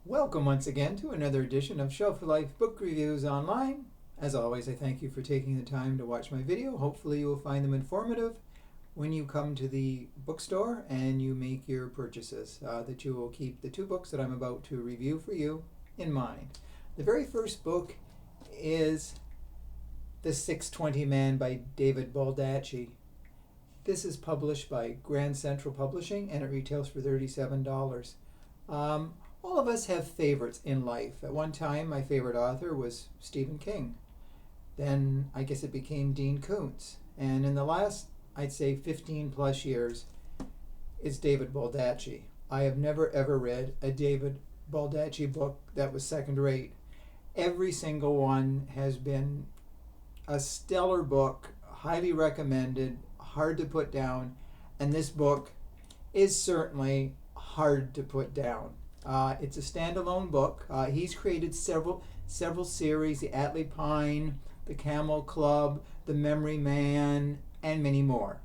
Welcome once again to another edition of Shelf Life Book Reviews Online. As always, I thank you for taking the time to watch my video. Hopefully you will find them informative when you come to the bookstore and you make your purchases, that you will keep the two books that I'm about to review for you in mind. The very first book is The 620 Man by David Baldacci. This is published by Grand Central Publishing and it retails for $37. All of us have favorites in life. At one time, my favorite author was Stephen King. Then I guess it became Dean Koontz. And in the last, I'd say 15 plus years, it's David Baldacci. I have never ever read a David Baldacci book that was second rate. Every single one has been a stellar book, highly recommended, hard to put down, and this book is certainly hard to put down. It's a standalone book. He's created several series, the Atlee Pine, the Camel Club, the Memory Man, and many more.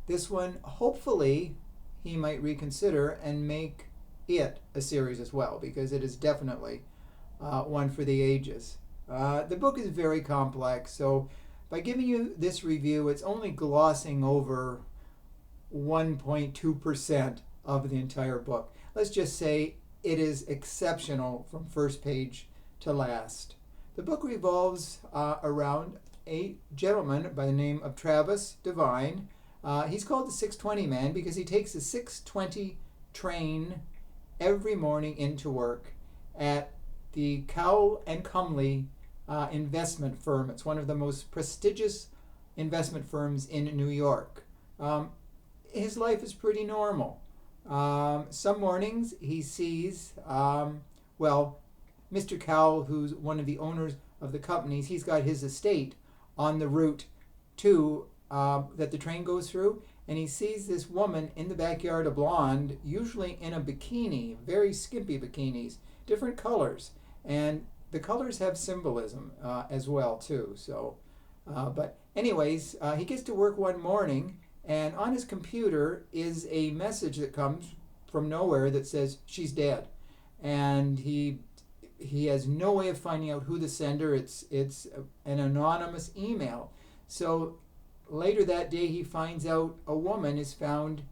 This one, hopefully, he might reconsider and make it a series as well, because it is definitely one for the ages. The book is very complex, so by giving you this review, it's only glossing over 1.2% of the entire book. Let's just say it is exceptional from first page to last. The book revolves around a gentleman by the name of Travis Devine. He's called the 620 Man because he takes the 620 train every morning into work at the Cowell and Cumley investment firm. It's one of the most prestigious investment firms in New York. His life is pretty normal. Some mornings he sees, Mr. Cowell, who's one of the owners of the companies, he's got his estate on the route to that the train goes through, and he sees this woman in the backyard, a blonde, usually in a bikini, very skimpy bikinis, different colors, and the colors have symbolism as well too. So, but anyways, he gets to work one morning. And on his computer is a message that comes from nowhere that says she's dead, and he has no way of finding out who the sender. It's an anonymous email. So later that day, he finds out a woman is found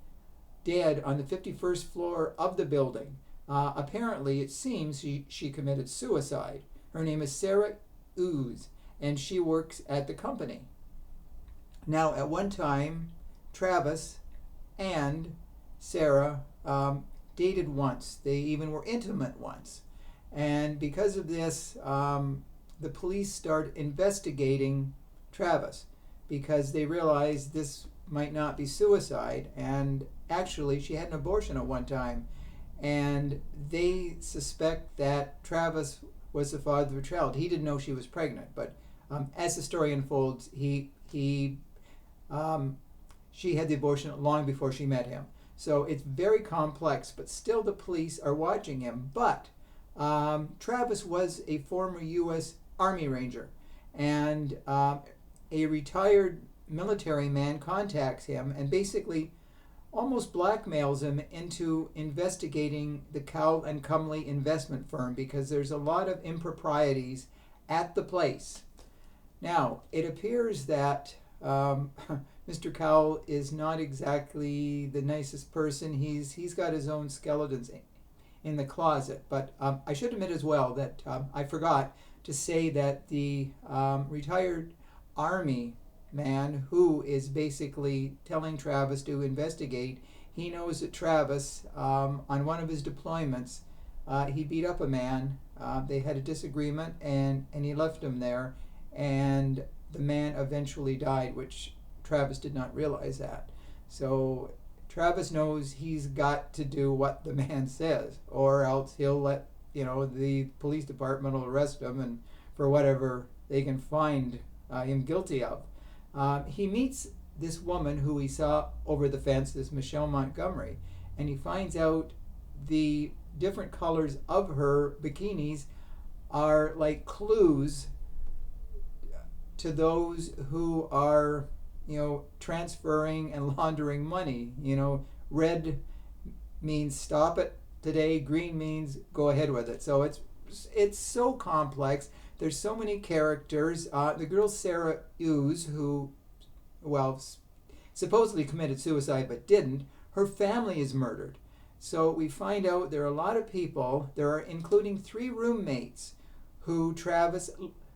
dead on the 51st floor of the building. Apparently, it seems she committed suicide. Her name is Sarah Ooze, and she works at the company. Now, at one time, Travis and Sarah dated once. They even were intimate once. And because of this, the police start investigating Travis because they realized this might not be suicide. And actually, she had an abortion at one time. And they suspect that Travis was the father of a child. He didn't know she was pregnant. But as the story unfolds, she had the abortion long before she met him. So it's very complex, but still the police are watching him. But Travis was a former U.S. Army Ranger, and a retired military man contacts him and basically almost blackmails him into investigating the Cowell and Cumley investment firm because there's a lot of improprieties at the place. Now, it appears that Mr. Cowell is not exactly the nicest person. He's got his own skeletons in the closet. But I should admit as well that I forgot to say that the retired Army man who is basically telling Travis to investigate, he knows that Travis, on one of his deployments, he beat up a man. They had a disagreement and he left him there. And the man eventually died, which Travis did not realize that. So Travis knows he's got to do what the man says, or else he'll let the police department will arrest him and for whatever they can find him guilty of. He meets this woman who he saw over the fence, this Michelle Montgomery, and he finds out the different colors of her bikinis are like clues to those who are transferring and laundering money. Red means stop it, today, green means go ahead with it. So it's so complex. There's so many characters. The girl Sarah Hughes, who, well, supposedly committed suicide but didn't, her family is murdered. So we find out there are a lot of people, there are including 3 roommates who Travis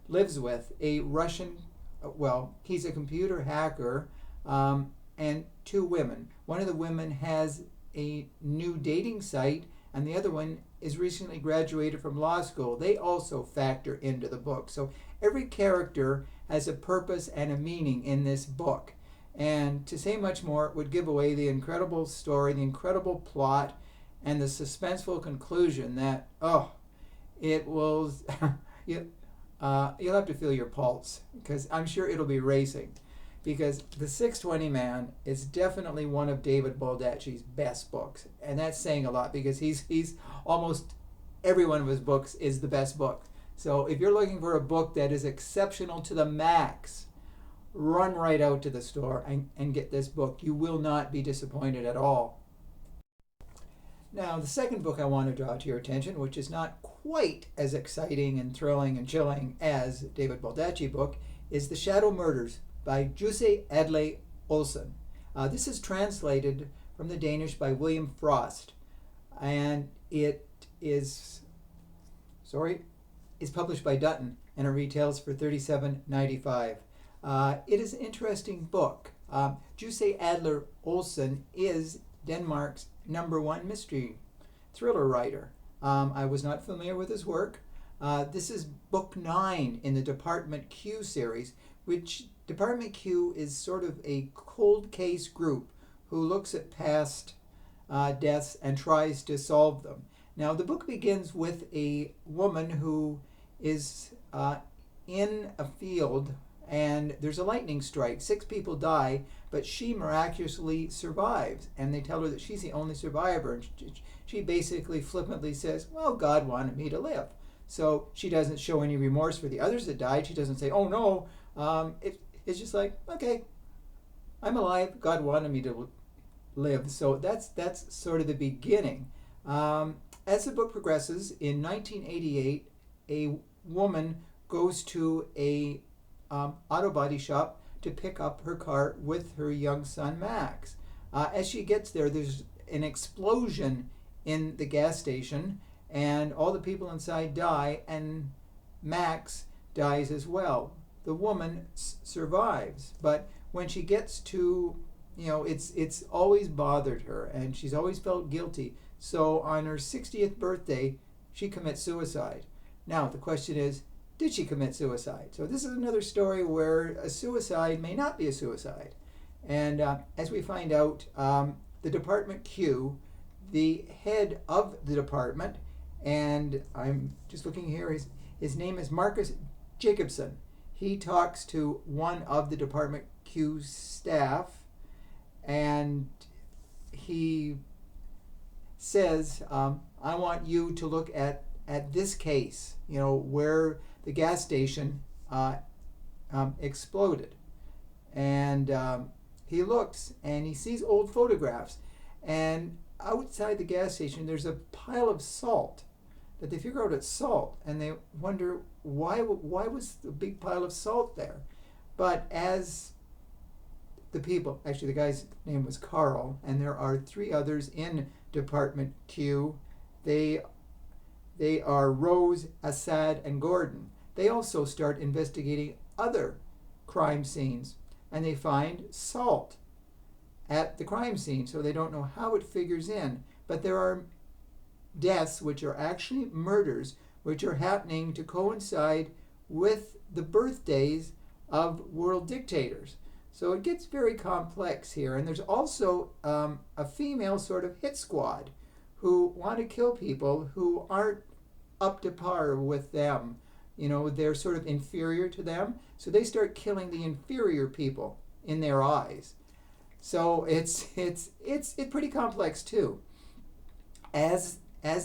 lives with, a Russian, well, he's a computer hacker, and 2 women. One of the women has a new dating site, and the other one is recently graduated from law school. They also factor into the book. So every character has a purpose and a meaning in this book. And to say much more would give away the incredible story, the incredible plot, and the suspenseful conclusion that, it will, you'll have to feel your pulse, because I'm sure it'll be racing. Because The 620 Man is definitely one of David Baldacci's best books. And that's saying a lot, because he's almost every one of his books is the best book. So if you're looking for a book that is exceptional to the max, run right out to the store and get this book. You will not be disappointed at all. Now, the second book I want to draw to your attention, which is not quite as exciting and thrilling and chilling as David Baldacci book, is The Shadow Murders by Jussi Adler-Olsen. This is translated from the Danish by William Frost, and it is published by Dutton, and it retails for $37.95. It is an interesting book. Jussi Adler-Olsen is Denmark's #1 mystery thriller writer. I was not familiar with his work. This is book 9 in the Department Q series, which Department Q is sort of a cold case group who looks at past deaths and tries to solve them. Now, the book begins with a woman who is in a field, and there's a lightning strike. 6 people die, but she miraculously survives, and they tell her that she's the only survivor. And she basically flippantly says, well, God wanted me to live. So she doesn't show any remorse for the others that died. She doesn't say, oh no. It's just like, okay, I'm alive. God wanted me to live. So that's sort of the beginning. As the book progresses, in 1988, a woman goes to a auto body shop to pick up her car with her young son Max. As she gets there, there's an explosion in the gas station, and all the people inside die, and Max dies as well. The woman survives, but when she gets to, it's always bothered her, and she's always felt guilty. So on her 60th birthday, she commits suicide. Now the question is, did she commit suicide? So this is another story where a suicide may not be a suicide. And as we find out, the Department Q, the head of the department, and I'm just looking here, his name is Marcus Jacobson. He talks to one of the Department Q staff, and he says, I want you to look at this case, where the gas station exploded. And he looks and he sees old photographs, and outside the gas station there's a pile of salt that they figure out it's salt, and they wonder why was the big pile of salt there. But as the people, actually the guy's name was Carl, and there are 3 others in Department Q. They are Rose, Assad, and Gordon. They also start investigating other crime scenes, and they find salt at the crime scene, so they don't know how it figures in. But there are deaths which are actually murders, which are happening to coincide with the birthdays of world dictators. So it gets very complex here. And there's also a female sort of hit squad who want to kill people who aren't up to par with them. They're sort of inferior to them. So they start killing the inferior people in their eyes. So it's pretty complex too. As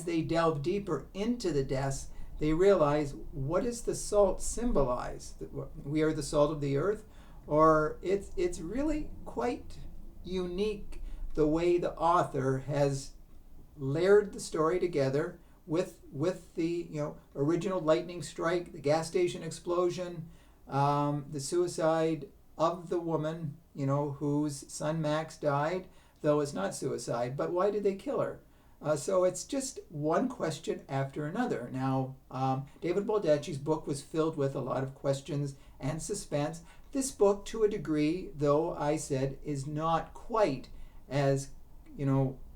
they delve deeper into the deaths, they realize, what does the salt symbolize? That we are the salt of the earth? Or it's really quite unique the way the author has layered the story together with the original lightning strike, the gas station explosion, the suicide of the woman whose son Max died, though it's not suicide. But why did they kill her? So it's just one question after another. Now, David Baldacci's book was filled with a lot of questions and suspense. This book, to a degree, though I said, is not quite as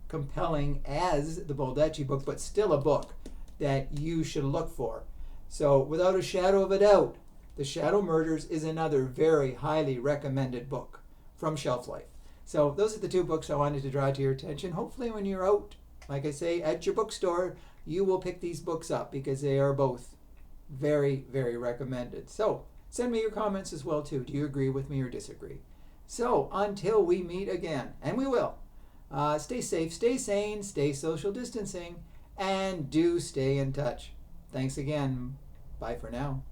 compelling as the Baldacci book, but still a book that you should look for. So without a shadow of a doubt, The Shadow Murders is another very highly recommended book from Shelf Life. So those are the two books I wanted to draw to your attention. Hopefully when you're out, like I say, at your bookstore, you will pick these books up because they are both very, very recommended. So send me your comments as well too. Do you agree with me or disagree? So until we meet again, and we will, stay safe, stay sane, stay social distancing, and do stay in touch. Thanks again. Bye for now.